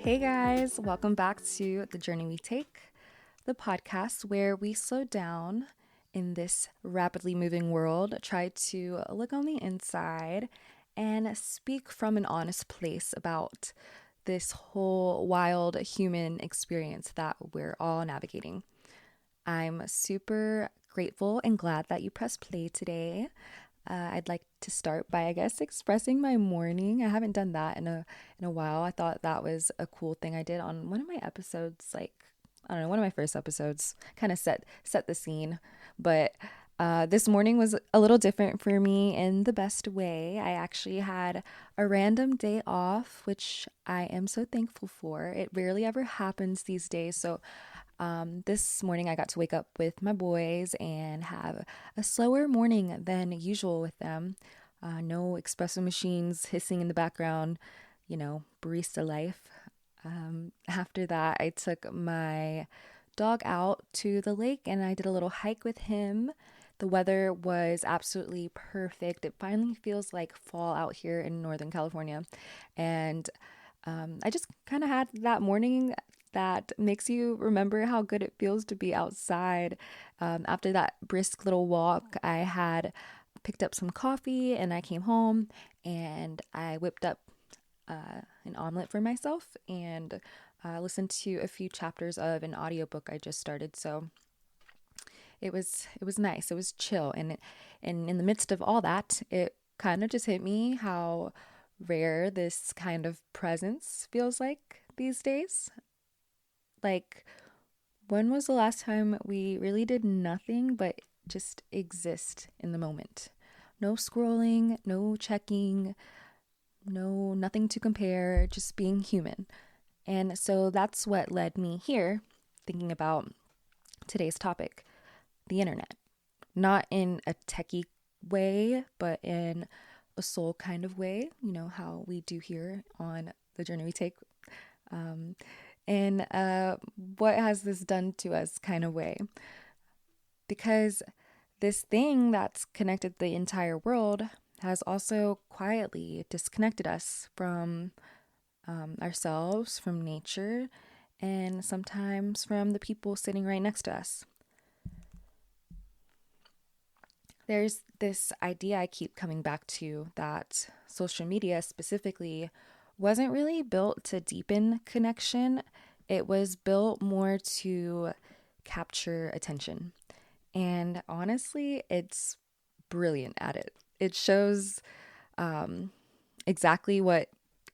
Hey guys, welcome back to The Journey We Take, the podcast where we slow down in this rapidly moving world, try to look on the inside, and speak from an honest place about this whole wild human experience that we're all navigating. I'm super grateful and glad that you pressed play today. I'd like to start by, I guess, expressing my morning. I haven't done that in a while. I thought that was a cool thing I did on one of my episodes, like I don't know, one of my first episodes. Kind of set the scene, but this morning was a little different for me in the best way. I actually had a random day off, which I am so thankful for. It rarely ever happens these days, so this morning I got to wake up with my boys and have a slower morning than usual with them. No espresso machines hissing in the background, barista life. After that, I took my dog out to the lake and I did a little hike with him. The weather was absolutely perfect. It finally feels like fall out here in Northern California. And I just kind of had that morning that makes you remember how good it feels to be outside. After that brisk little walk, I had picked up some coffee and I came home and I whipped up an omelet for myself and listened to a few chapters of an audiobook I just started. So it was nice. It was chill, and in the midst of all that, it kind of just hit me how rare this kind of presence feels like these days. Like, when was the last time we really did nothing but just exist in the moment? No scrolling, no checking, no nothing to compare, just being human. And so that's what led me here thinking about today's topic, the internet. Not in a techie way, but in a soul kind of way, how we do here on The Journey We Take. Um, and what has this done to us kind of way? Because this thing that's connected the entire world has also quietly disconnected us from ourselves, from nature, and sometimes from the people sitting right next to us. There's this idea I keep coming back to that social media specifically wasn't really built to deepen connection. It was built more to capture attention. And honestly, it's brilliant at it. It shows um, exactly what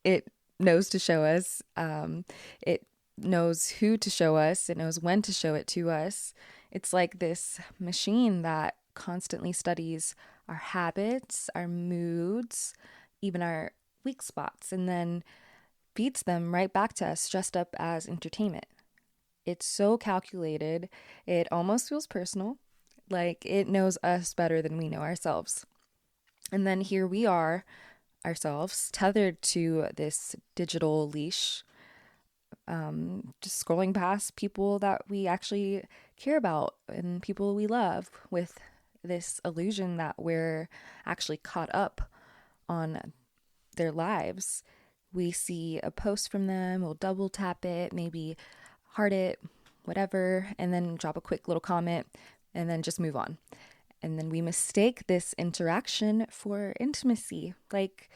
it knows to show us. It knows who to show us, it knows when to show it to us. It's like this machine that constantly studies our habits, our moods, even our weak spots, and then feeds them right back to us dressed up as entertainment. It's so calculated, it almost feels personal, like it knows us better than we know ourselves. And then here we are, ourselves, tethered to this digital leash, just scrolling past people that we actually care about and people we love with this illusion that we're actually caught up on their lives. We see a post from them, we'll double tap it, maybe heart it, whatever, and then drop a quick little comment and then just move on. And then we mistake this interaction for intimacy. Like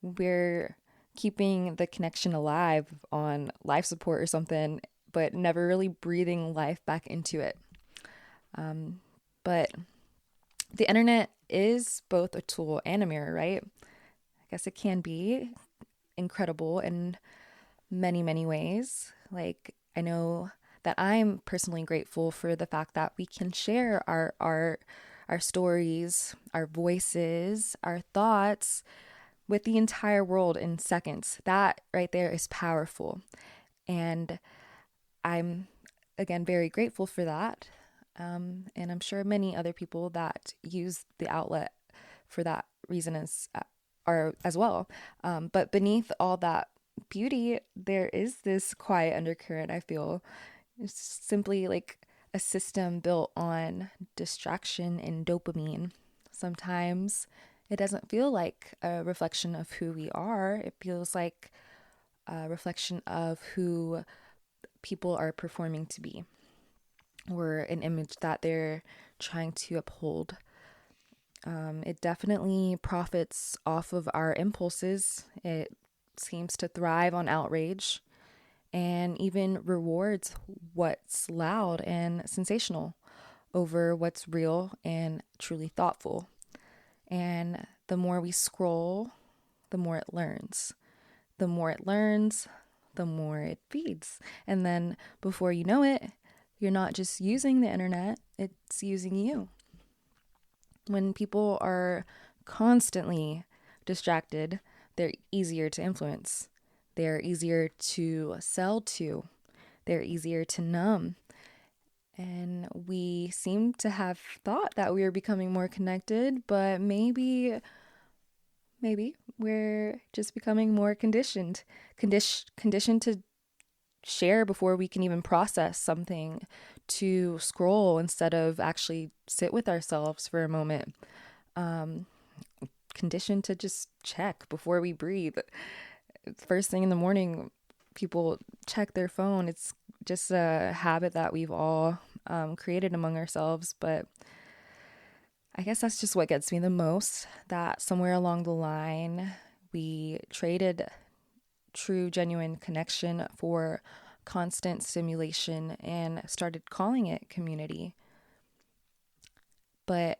we're keeping the connection alive on life support or something, but never really breathing life back into it. But the internet is both a tool and a mirror, right? I guess it can be incredible in many, many ways. Like, I know that I'm personally grateful for the fact that we can share our art, our stories, our voices, our thoughts with the entire world in seconds. That right there is powerful. And I'm, again, very grateful for that. And I'm sure many other people that use the outlet for that reason are as well. But beneath all that beauty, there is this quiet undercurrent, I feel. It's simply like a system built on distraction and dopamine. Sometimes it doesn't feel like a reflection of who we are. It feels like a reflection of who people are performing to be, or an image that they're trying to uphold. It definitely profits off of our impulses. It seems to thrive on outrage and even rewards what's loud and sensational over what's real and truly thoughtful. And the more we scroll, the more it learns. The more it learns, the more it feeds. And then before you know it, you're not just using the internet, it's using you. When people are constantly distracted, they're easier to influence. They're easier to sell to. They're easier to numb. And we seem to have thought that we are becoming more connected, but maybe we're just becoming more conditioned to share before we can even process something, to scroll instead of actually sit with ourselves for a moment, conditioned to just check before we breathe. First thing in the morning, people check their phone. It's just a habit that we've all created among ourselves. But I guess that's just what gets me the most, that somewhere along the line, we traded true, genuine connection for constant stimulation and started calling it community. But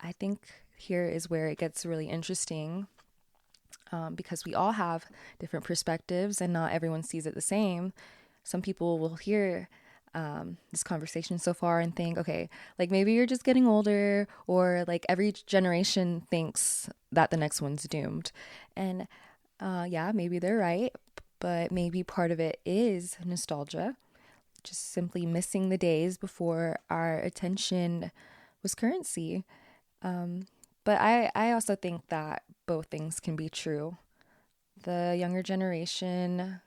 I think here is where it gets really interesting, because we all have different perspectives and not everyone sees it the same. Some people will hear this conversation so far and think, okay, like maybe you're just getting older, or like every generation thinks that the next one's doomed. And yeah, maybe they're right, but maybe part of it is nostalgia, just simply missing the days before our attention was currency. But I also think that both things can be true. The younger generation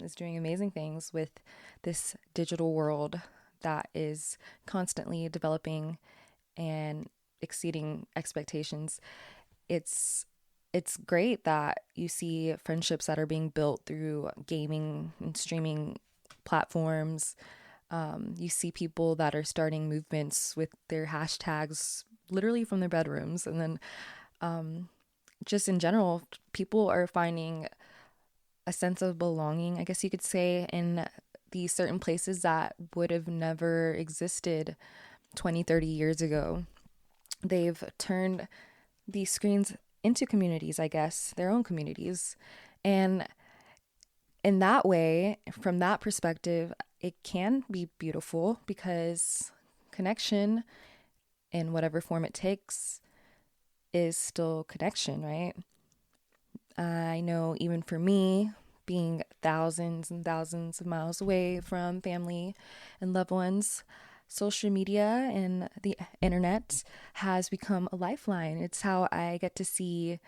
is doing amazing things with this digital world that is constantly developing and exceeding expectations. It's great that you see friendships that are being built through gaming and streaming platforms. You see people that are starting movements with their hashtags literally from their bedrooms. And then just in general, people are finding a sense of belonging, I guess you could say, in these certain places that would have never existed 20, 30 years ago. They've turned these screens into communities, I guess, their own communities. And in that way, from that perspective, it can be beautiful, because connection, in whatever form it takes, is still connection, right? I know even for me, being thousands and thousands of miles away from family and loved ones, social media and the internet has become a lifeline. It's how I get to see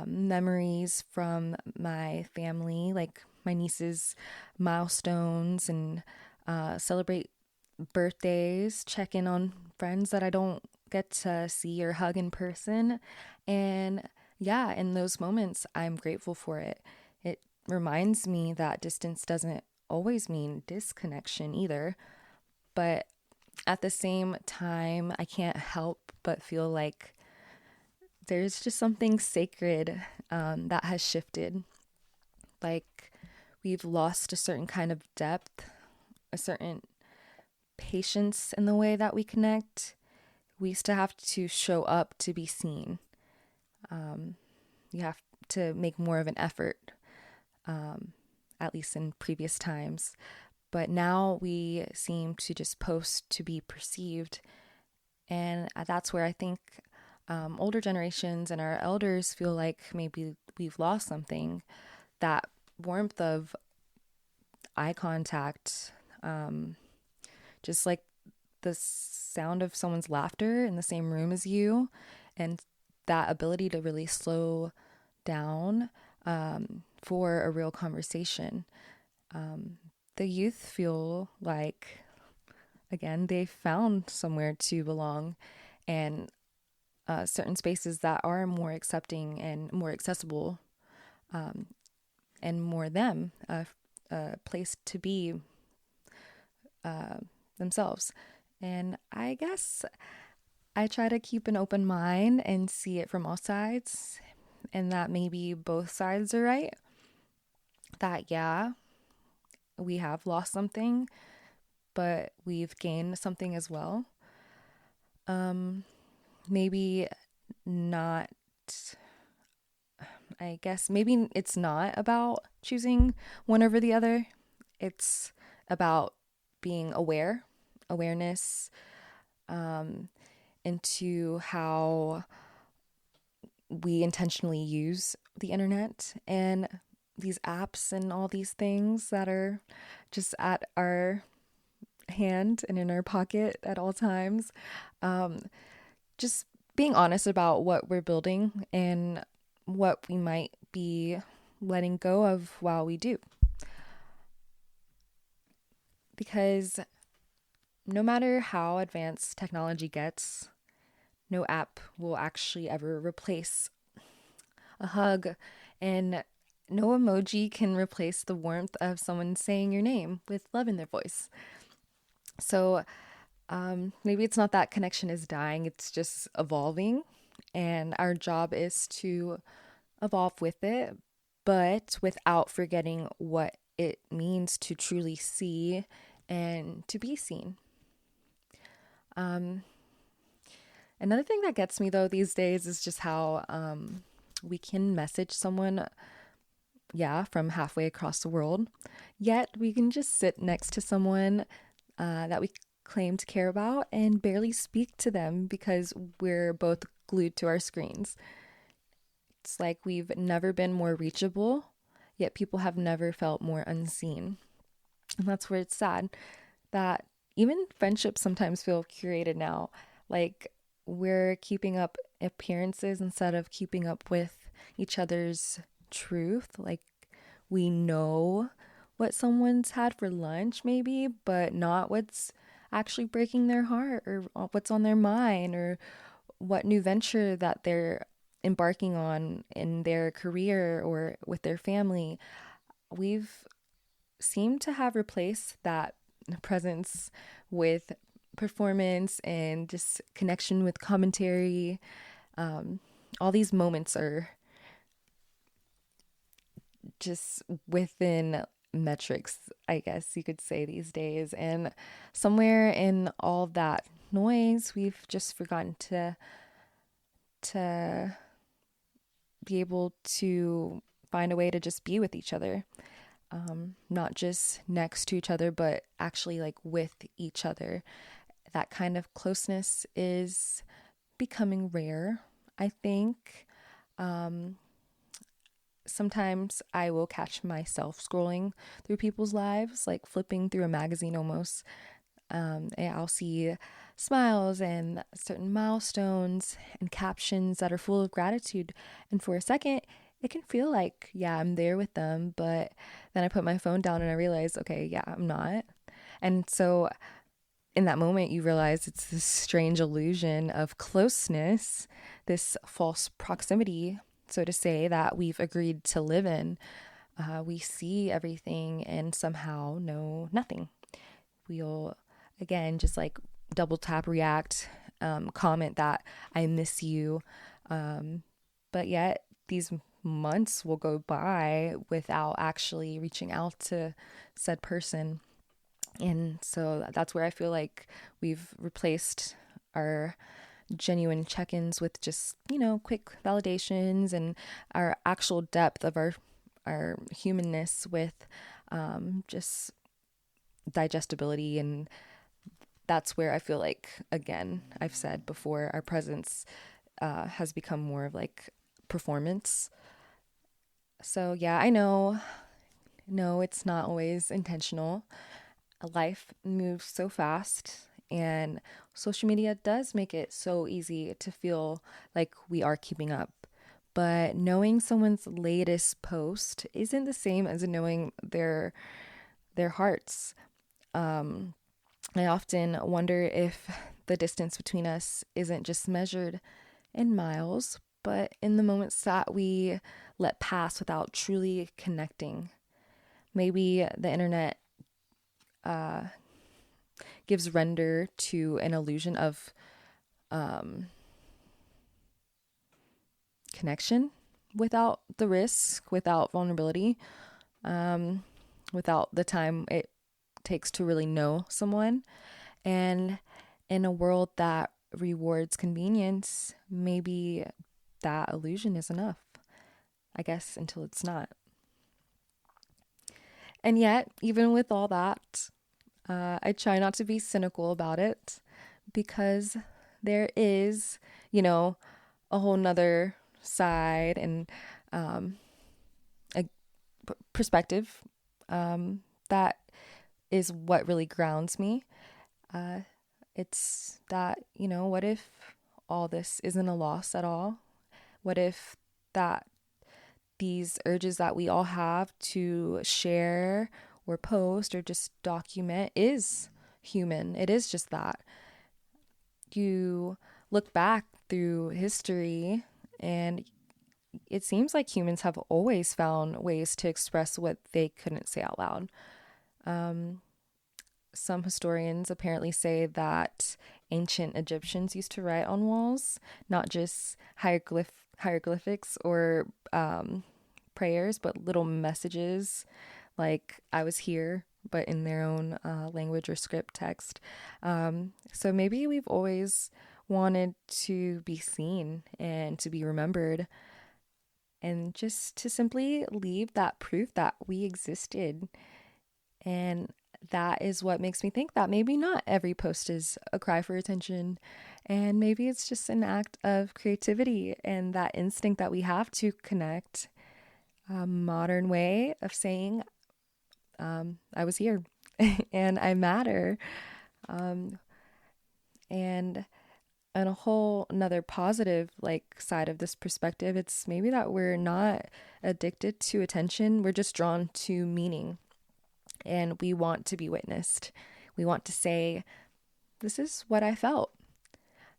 memories from my family, like my niece's milestones, and celebrate birthdays, check in on friends that I don't get to see or hug in person. And yeah, in those moments, I'm grateful for it. It reminds me that distance doesn't always mean disconnection either. But at the same time, I can't help but feel like there's just something sacred that has shifted. Like we've lost a certain kind of depth, a certain patience in the way that we connect. We used to have to show up to be seen. You have to make more of an effort, at least in previous times. But now we seem to just post to be perceived. And that's where I think older generations and our elders feel like maybe we've lost something. That warmth of eye contact, just like the sound of someone's laughter in the same room as you, and that ability to really slow down for a real conversation. The youth feel like, again, they found somewhere to belong, and certain spaces that are more accepting and more accessible. and more them, a place to be themselves. And I guess I try to keep an open mind and see it from all sides, and that maybe both sides are right. That, yeah, we have lost something, but we've gained something as well. Maybe not, I guess, maybe it's not about choosing one over the other. It's about being awareness, into how we intentionally use the internet and these apps and all these things that are just at our hand and in our pocket at all times. Just being honest about what we're building and what we might be letting go of while we do. Because no matter how advanced technology gets, no app will actually ever replace a hug, and no emoji can replace the warmth of someone saying your name with love in their voice. So maybe it's not that connection is dying, it's just evolving, and our job is to evolve with it, but without forgetting what it means to truly see and to be seen. Another thing that gets me though these days is just how we can message someone, from halfway across the world, yet we can just sit next to someone that we claim to care about and barely speak to them because we're both glued to our screens. It's like we've never been more reachable, yet people have never felt more unseen. And that's where it's sad that even friendships sometimes feel curated now. Like we're keeping up appearances instead of keeping up with each other's truth. Like we know what someone's had for lunch, maybe, but not what's actually breaking their heart or what's on their mind or what new venture that they're embarking on in their career or with their family. We've seemed to have replaced that presence with performance and just connection with commentary. All these moments are just within metrics, I guess you could say, these days. And somewhere in all that noise, we've just forgotten to be able to find a way to just be with each other. Not just next to each other, but actually like with each other. That kind of closeness is becoming rare, I think. Sometimes I will catch myself scrolling through people's lives, like flipping through a magazine almost. And I'll see smiles and certain milestones and captions that are full of gratitude. And for a second, it can feel like, yeah, I'm there with them. But then I put my phone down and I realize, okay, yeah, I'm not. And so in that moment, you realize it's this strange illusion of closeness, this false proximity, so to say, that we've agreed to live in. We see everything and somehow know nothing. We'll, again, just like double tap, react, comment that I miss you. But yet, these months will go by without actually reaching out to said person. And so that's where I feel like we've replaced our genuine check-ins with just, quick validations and our actual depth of our humanness with just digestibility. And that's where I feel like, again, I've said before, our presence has become more of like performance. So yeah, I know, no, it's not always intentional. Life moves so fast, and social media does make it so easy to feel like we are keeping up. But knowing someone's latest post isn't the same as knowing their hearts. I often wonder if the distance between us isn't just measured in miles, but in the moments that we let pass without truly connecting. Maybe the internet gives render to an illusion of connection without the risk, without vulnerability, without the time it takes to really know someone. And in a world that rewards convenience, maybe that illusion is enough, I guess, until it's not. And yet, even with all that, I try not to be cynical about it, because there is, a whole nother side and a perspective that is what really grounds me. It's that, what if all this isn't a loss at all? What if that these urges that we all have to share or post or just document is human? It is just that. You look back through history and it seems like humans have always found ways to express what they couldn't say out loud. Some historians apparently say that ancient Egyptians used to write on walls, not just hieroglyphics or prayers, but little messages like "I was here," but in their own language or script text. So maybe we've always wanted to be seen and to be remembered, and just to simply leave that proof that we existed. And that is what makes me think that maybe not every post is a cry for attention, and maybe it's just an act of creativity and that instinct that we have to connect. A modern way of saying I was here and I matter. And on a whole another positive side of this perspective, it's maybe that we're not addicted to attention. We're just drawn to meaning, and we want to be witnessed. We want to say, this is what I felt,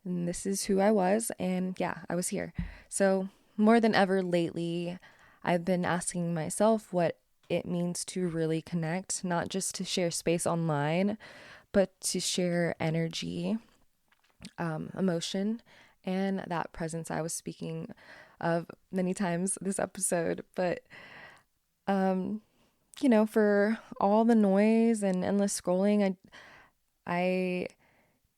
and this is who I was, and yeah, I was here. So more than ever lately, I've been asking myself what it means to really connect, not just to share space online, but to share energy, emotion, and that presence I was speaking of many times this episode. But, for all the noise and endless scrolling, I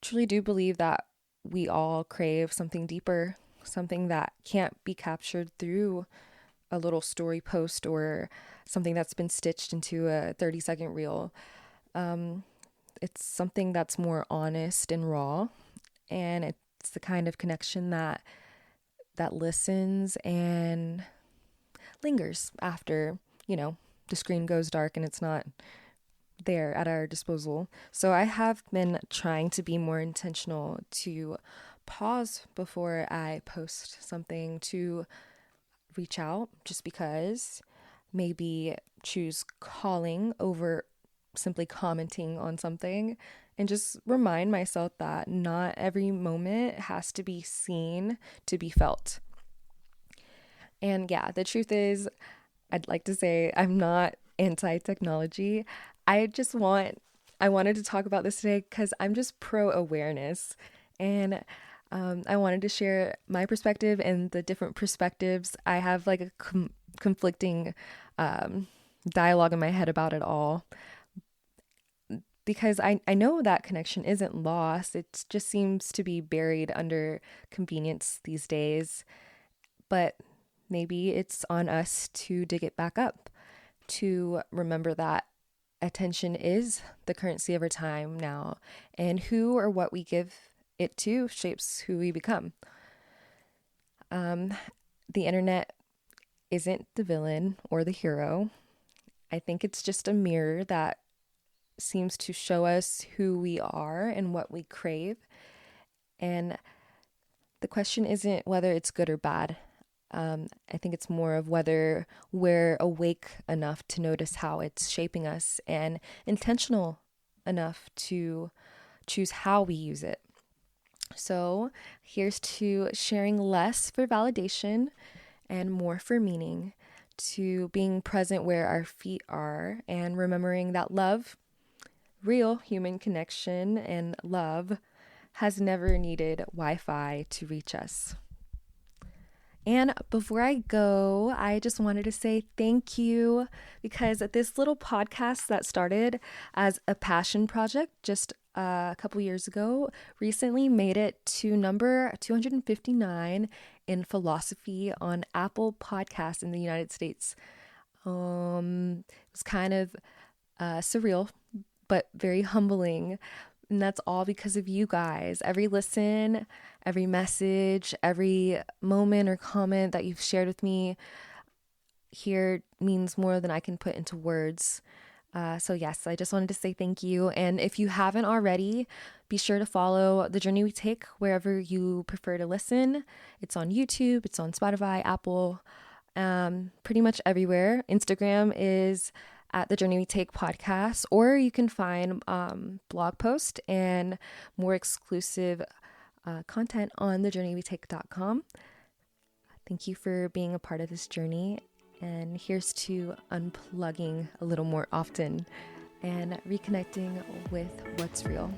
truly do believe that we all crave something deeper, something that can't be captured through a little story post or something that's been stitched into a 30-second reel. It's something that's more honest and raw, and it's the kind of connection that listens and lingers after, the screen goes dark and it's not there at our disposal. So I have been trying to be more intentional, to pause before I post something, to reach out just because, maybe choose calling over simply commenting on something, and just remind myself that not every moment has to be seen to be felt. And yeah, the truth is, I'd like to say I'm not anti-technology. I wanted to talk about this today because I'm just pro awareness, and I wanted to share my perspective and the different perspectives. I have like a conflicting dialogue in my head about it all, because I know that connection isn't lost. It just seems to be buried under convenience these days. But maybe it's on us to dig it back up, to remember that attention is the currency of our time now, and who or what we give it to shapes who we become. The internet isn't the villain or the hero. I think it's just a mirror that seems to show us who we are and what we crave. And the question isn't whether it's good or bad. I think it's more of whether we're awake enough to notice how it's shaping us, and intentional enough to choose how we use it. So here's to sharing less for validation and more for meaning, to being present where our feet are and remembering that love, real human connection and love, has never needed Wi-Fi to reach us. And before I go, I just wanted to say thank you, because this little podcast that started as a passion project just a couple years ago recently made it to number 259 in philosophy on Apple Podcasts in the United States. It was kind of surreal, but very humbling. And that's all because of you guys. Every listen, every message, every moment or comment that you've shared with me here means more than I can put into words. So yes, I just wanted to say thank you. And if you haven't already, be sure to follow The Journey We Take wherever you prefer to listen. It's on YouTube, it's on Spotify, Apple, pretty much everywhere. Instagram is at The Journey We Take podcast, or you can find blog posts and more exclusive content on thejourneywetake.com. Thank you for being a part of this journey, and here's to unplugging a little more often and reconnecting with what's real.